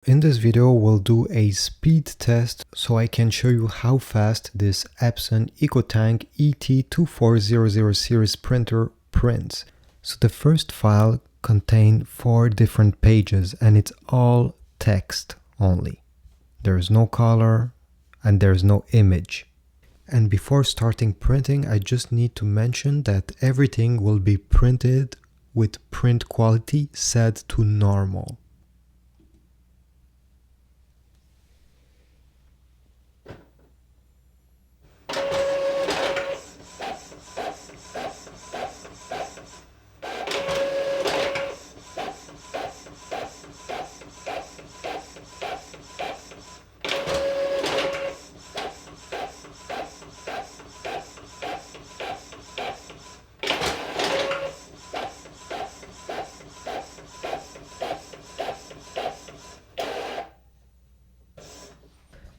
In this video, we'll do a speed test so I can show you how fast this Epson EcoTank ET-2400 series printer prints. So the first file contained 4 different pages and it's all text only. There's no color and there's no image. And before starting printing, I just need to mention that everything will be printed with print quality set to normal.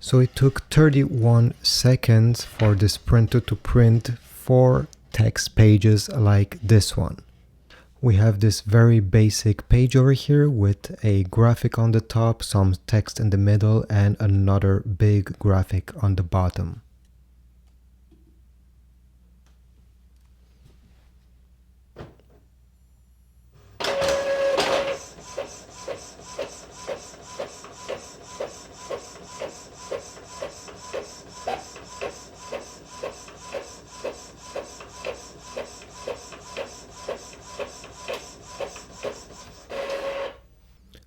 So it took 31 seconds for this printer to print 4 text pages like this one. We have this very basic page over here with a graphic on the top, some text in the middle, and another big graphic on the bottom.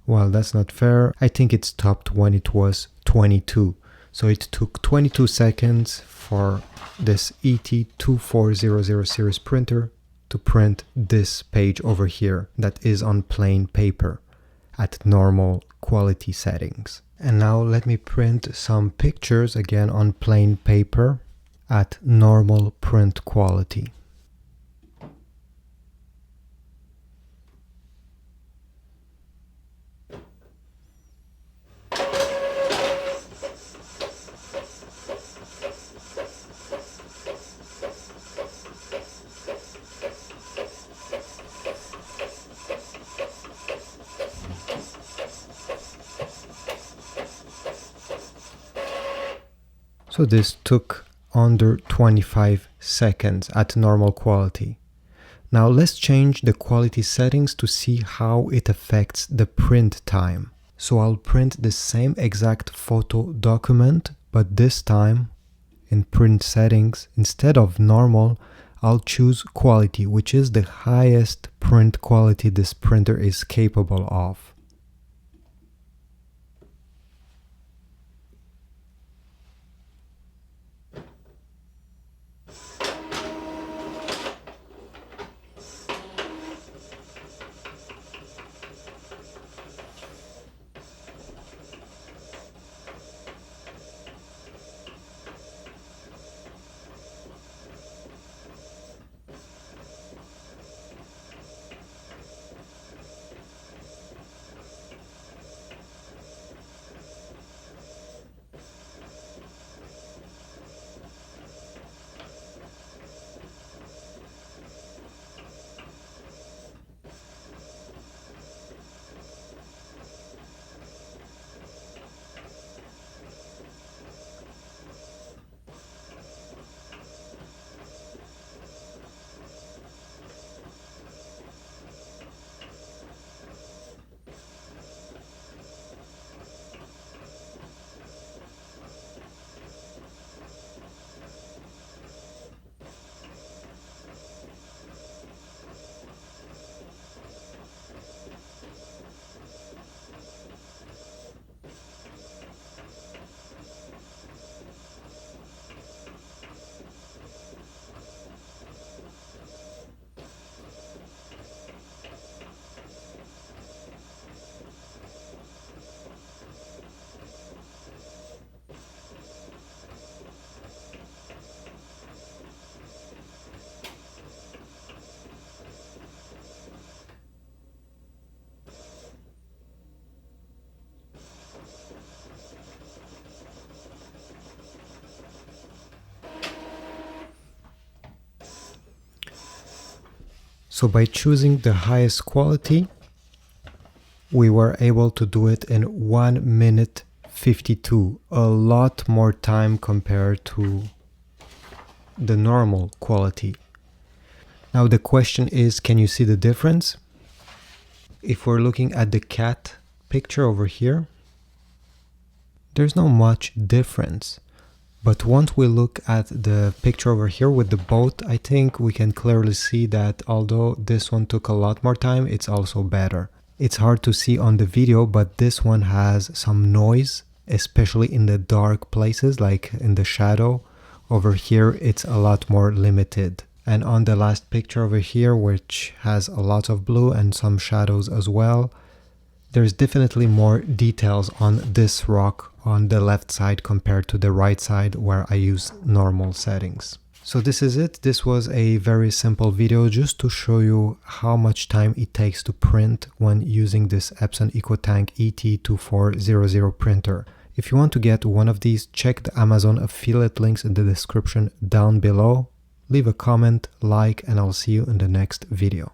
Well, that's not fair. I think it stopped when it was 22. So it took 22 seconds for this ET-2400 series printer to print this page over here that is on plain paper at normal quality settings. And now let me print some pictures again on plain paper at normal print quality. So this took under 25 seconds at normal quality. Now let's change the quality settings to see how it affects the print time. So I'll print the same exact photo document, but this time in print settings, instead of normal, I'll choose quality, which is the highest print quality this printer is capable of. So by choosing the highest quality, we were able to do it in 1 minute 52, a lot more time compared to the normal quality. Now the question is, can you see the difference? If we're looking at the cat picture over here, there's not much difference. But once we look at the picture over here with the boat, I think we can clearly see that although this one took a lot more time, it's also better. It's hard to see on the video, but this one has some noise, especially in the dark places, like in the shadow. Over here, it's a lot more limited. And on the last picture over here, which has a lot of blue and some shadows as well, there's definitely more details on this rock on the left side compared to the right side where I use normal settings. So this is it. This was a very simple video just to show you how much time it takes to print when using this Epson EcoTank ET-2400 printer. If you want to get one of these, check the Amazon affiliate links in the description down below. Leave a comment, like, and I'll see you in the next video.